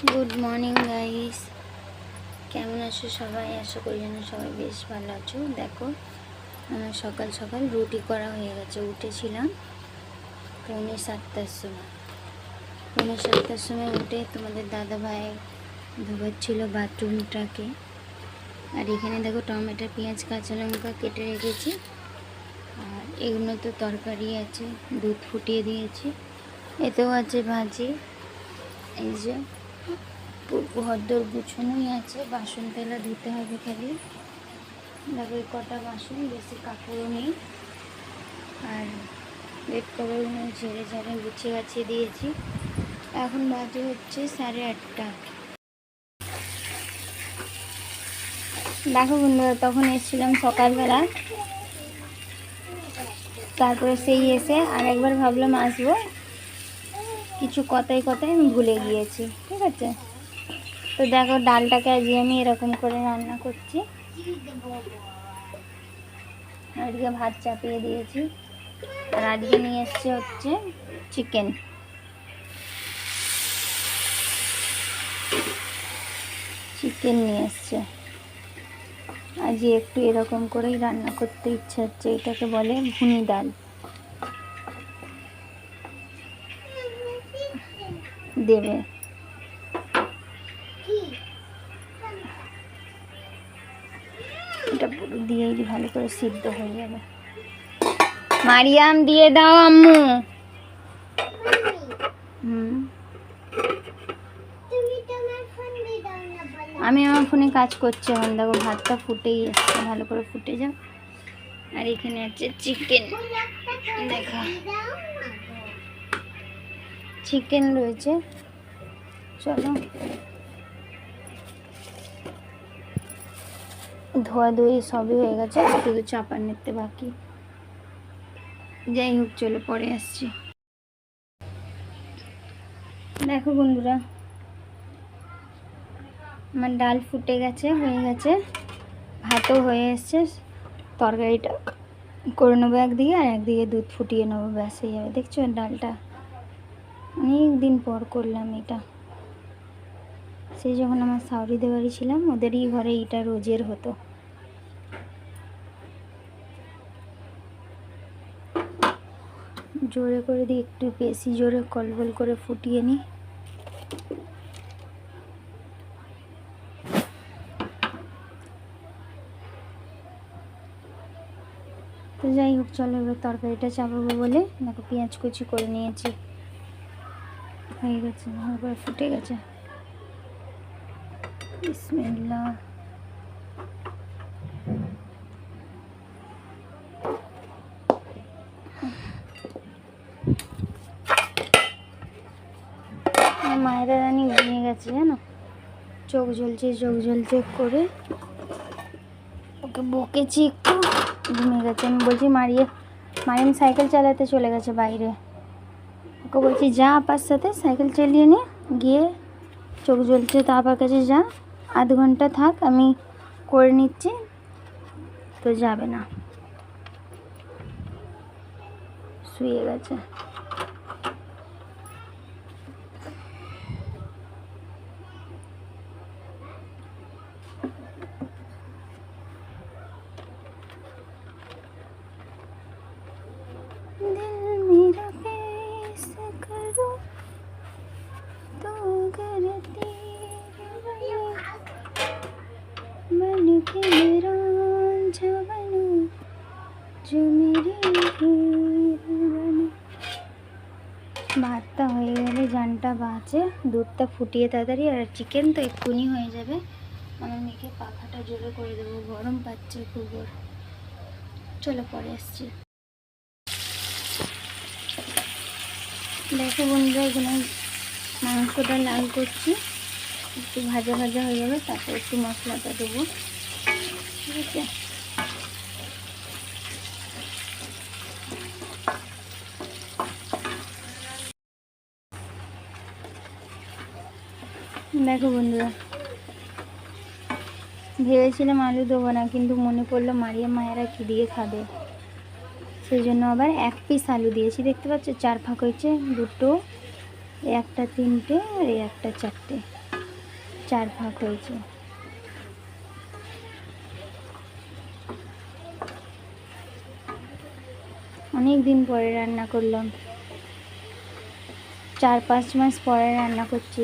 Good morning guys, কেমন আছো সবাই? আশা করি যেন সবাই বেশ ভালো আছো। দেখো, আমার সকাল সকাল রুটি করা হয়ে গেছে। উঠেছিলাম পৌনে সাতটার সময় উঠে তোমাদের দাদা ভাই ধোয়াচ্ছিল বাথরুমটাকে। আর এখানে দেখো টমেটো, পেঁয়াজ, কাঁচা লঙ্কা কেটে রেখেছি। আর এগুলো তো তরকারি আছে, দুধ ফুটিয়ে দিয়েছি। এতেও আছে ভাজি। এই যে ঘরদোর গুছানোই আছে, বাসন তেলা ধুতে হবে খালি। দেখো এই কটা বাসন, বেশি কাপড়ও নেই। আর বেড কভারগুলো ঝেড়ে ঝেড়ে গুছিয়ে গাছিয়ে দিয়েছি। এখন বাজে হচ্ছে 8:30। দেখো বন্ধুরা, তখন এসেছিলাম সকালবেলা, তারপরে সেই এসে আর একবার ভাবলাম আসবো, কিছু কথায় আমি ভুলে গিয়েছি। ঠিক আছে, তো দেখো ডালটাকে আজকে আমি এরকম করে রান্না করছি। আজকে ভাত চাপিয়ে দিয়েছি। আর আজকে নিয়ে এসছে হচ্ছে চিকেন। নিয়ে এসছে। আজ একটু এরকম করেই রান্না করতে ইচ্ছা হচ্ছে। এটাকে বলে ভুনি ডাল। দেবে এটা পুরো দিয়েই ভালো করে সিদ্ধ হয়ে যাবে। মারিয়াম দিয়ে দাও আম্মু। আমি আমার ফোনে কাজ করছি এখন। দেখো ভাতটা ফুটেই এসছে, ভালো করে ফুটে যাও। আর এখানে আছে চিকেন। দেখো চিকেন রয়েছে। চলো, ধোয়া ধুয়ে সবই হয়ে গেছে, শুধু চাপা নিতে বাকি। যাই হোক, চলো পরে আসছি। দেখো বন্ধুরা, আমার ডাল ফুটে গেছে, হয়ে গেছে। ভাতও হয়ে এসছে। তরকারিটা করে নেবো একদিকে, আর একদিকে দুধ ফুটিয়ে নেবো, ব্যাস হয়ে যাবে। দেখছো ডালটা অনেক দিন পর করলাম এটা। সেই যখন আমার শাওরিদের বাড়ি ছিলাম, ওদেরই ঘরে এটা রোজের হতো। জোরে করে দিই, একটু বেশি জোরে কলবল করে ফুটিয়ে নিই। তো যাই হোক, চলো এবার তরকারিটা চাপাবো বলে দেখো পেঁয়াজ কুচি করে নিয়েছি। হয়ে গেছে, ভালো করে ফুটে গেছে। বিসমিল্লাহ। মায়েরা রানী ঘুমিয়ে গেছে জানো, চোখ জ্বলছে করে ওকে বকেছি একটু, ঘুমিয়ে গেছে। আমি বলছি মারিয়াম সাইকেল চালাতে চলে গেছে বাইরে। ওকে বলছি যা আপার সাথে সাইকেল চালিয়ে নে, গিয়ে চোখ জ্বলছে তো আপার কাছে যা, আধ ঘন্টা থাক, আমি করে নিচ্ছি। তো যাবে না, শুয়ে গেছে। ভাতটা হয়ে গেলে জানটা বাজে, দুধটা ফুটিয়ে তাড়াতাড়ি, আর চিকেন তো এক্ষুনি হয়ে যাবে। আমার মেয়েকে পাখাটা জোরে করে দেবো, গরম পাচ্ছে খুব। চলো পরে আসছি। দেখো বন্ধুরা, এখানে মাংসটা লাল করছি, একটু ভাজা ভাজা হয়ে যাবে, তারপর একটু মশলাটা দেবো। ঠিক আছে, দেখো বন্ধুরা, ভেবেছিলাম আলু দেবো না, কিন্তু মনে পড়লো মারিয়া মায়েরা কী দিয়ে খাবে, সেই জন্য আবার 1 পিস আলু দিয়েছি। দেখতে পাচ্ছ 4 ফাঁক হয়েছে, দুটো, একটা 3টে, আর এই একটা 4টে। 4 ভাগ হয়েছে। অনেক দিন পরে রান্না করলাম, 4-5 মাস পরে রান্না করছি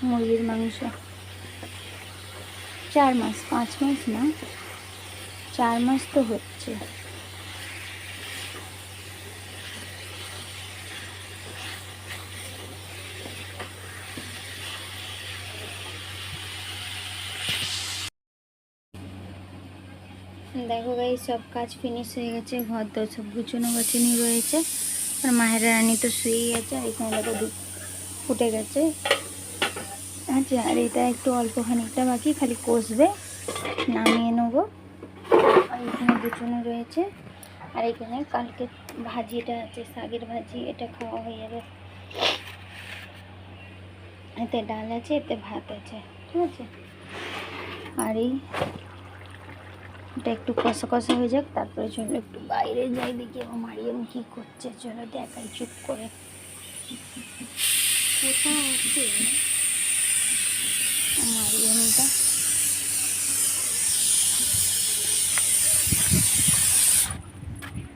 মুরগির মাংস। 4 মাস, 5 মাস না, 4 মাস তো হচ্ছে। দেখো গাই সব কাজ ফিনিশ হয়ে গেছে, ঘর দর সব গুছানো গাছানি রয়েছে। আর মায়ের রানী তো শুয়েই আছে। আর এখানে দেখো দুধ ফুটে গেছে। আচ্ছা, আর এটা একটু অল্প খানিকটা বাকি, খালি কষবে, নামিয়ে নেবো। আর এখানে গুছানো রয়েছে। আর এখানে কালকে ভাজিটা আছে, শাকের ভাজি, এটা খাওয়া হয়ে যাবে। এতে ডাল আছে, এতে ভাত আছে, ঠিক আছে। আর এটা একটু কষা কষা হয়ে যাক, তারপরে চলো একটু বাইরে যাই, দেখি আমার মারিয়াম কি করছে। চলো দেখাই চুপ করে। কোথাও আছে মারিয়ামটা?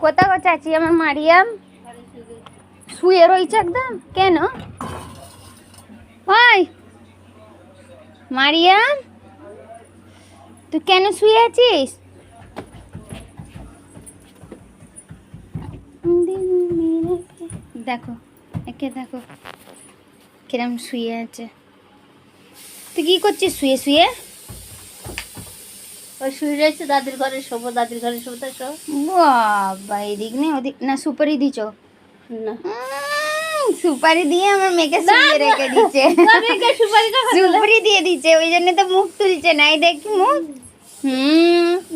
কোথাও চাচি আমার মারিয়াম? শুয়ে রয়েছে একদম। কেন? ওই মারিয়াম, তুই কেন শুয়ে আছিস? দেখো, একে দেখো কিরম শুয়ে আছে। তুই কি করছিস শুয়ে শুয়ে? ওই শুয়ে রয়েছে দাদির ঘরে, শোবো, দাদির ঘরে শোবো, তাই সব। বাবা, এদিক নেই ওদিক না। সুপারি দিছ না, সুপারি দিয়ে আমার মেয়েকে শুয়ে রেখে দিচ্ছে। সুপারি দিয়ে দিচ্ছে, ওই জন্য তো মুখ তুলছে না। এই দেখি মুখ।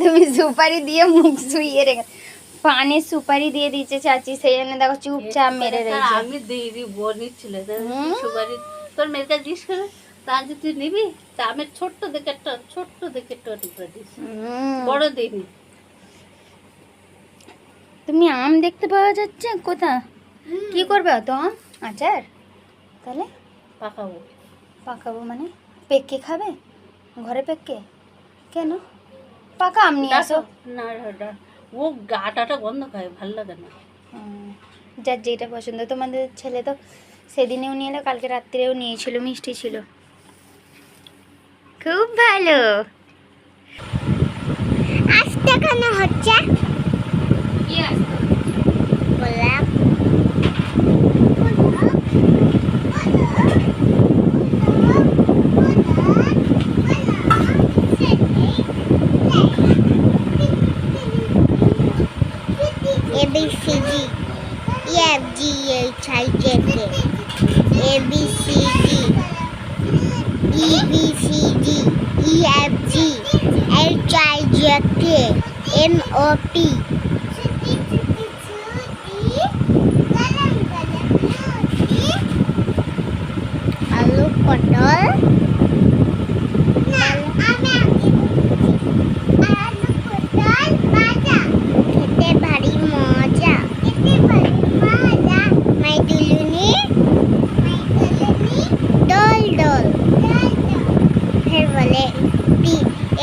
তুমি সুপারি দিয়ে মুখ শুয়ে রেখে, পানে সুপারি দিয়ে দিচ্ছে চাচি, সেই জন্য দেখো চুপচাপ মেরে রয়েছে। আমি দিদি বোন নিচ্ছিল সুপারি, তোর মেয়ের কাছে জিজ্ঞেস করে, তা যে তুই নিবি, তা আমি ছোট্ট দেখে একটা টুকরা দিস, বড় দিইনি। তুমি আম দেখতে পাওয়া যাচ্ছে কোথা? কি করবে তো আম? আচার? তাহলে পাকাবো। পাকাবো মানে পেকে খাবে? ঘরে পেকে? কেন? পাকা আম নিয়ে আসো। না, ও গাটাটা গন্ধ খায়, ভালো লাগে না। যার যেটা পছন্দ। তোমাদের ছেলে তো সেদিনেও নিয়ে এলো, কালকে রাত্রেও নিয়েছিল, মিষ্টি ছিল, খুব ভালো। আজটা কেন হচ্ছে? কি আসতো বললাম? ABCD EFG HIJK ABCD EBCD EFG HIJK MOP আলু পটল খেতে ভারী মজা। মাইদুলুনি দল দল। ফের বলে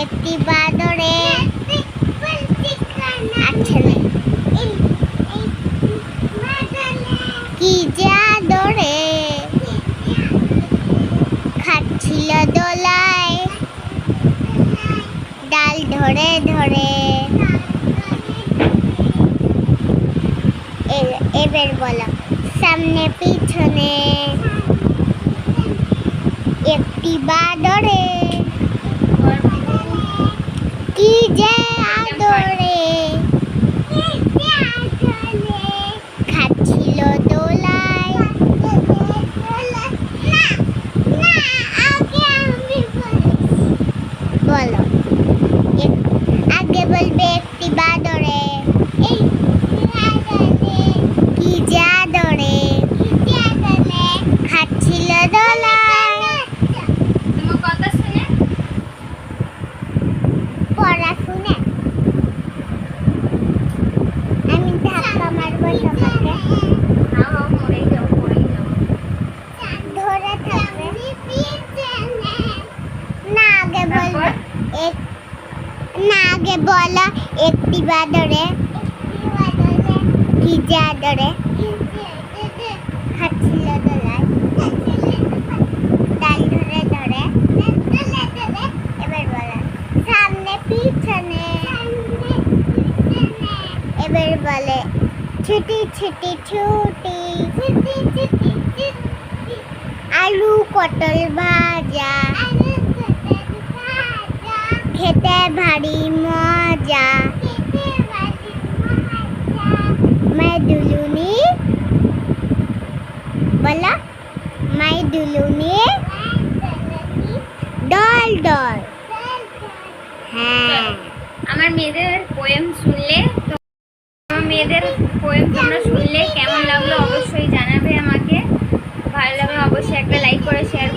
একটি বাদরে আছে না কি যা দরে খাচ্ছিল দোলায় ডাল ধরে ধরে। এবার বলো সামনে পিছনে একটি বাদরে কি যে আদরে খাচ্ছিল দোলায়। বলো আগে বলবে একটি বাদরে কি যে আদরে খাচ্ছিল দোলায়। তোমার কথা শুনে পড়া শুনে বলা একটি বাদরে ভিজে আদরে খাচ্ছিল দোলায় ডাল ধরে ধরে এবার বলা সামনে পিছনে এবার বলে ছুটি ছুটি ছুটি আলু পটল ভাজা খেতে ভারী মজা मैं दुलुनी बोला मैं दुलुनी डॉल डॉल হ্যাঁ আমার মেয়েদের পোয়েম শুনলে তো আমার মেয়েদের পোয়েম তোমরা শুনলে কেমন লাগলো অবশ্যই জানাবে আমাকে। ভালো লাগলে অবশ্যই একটা লাইক করে শেয়ার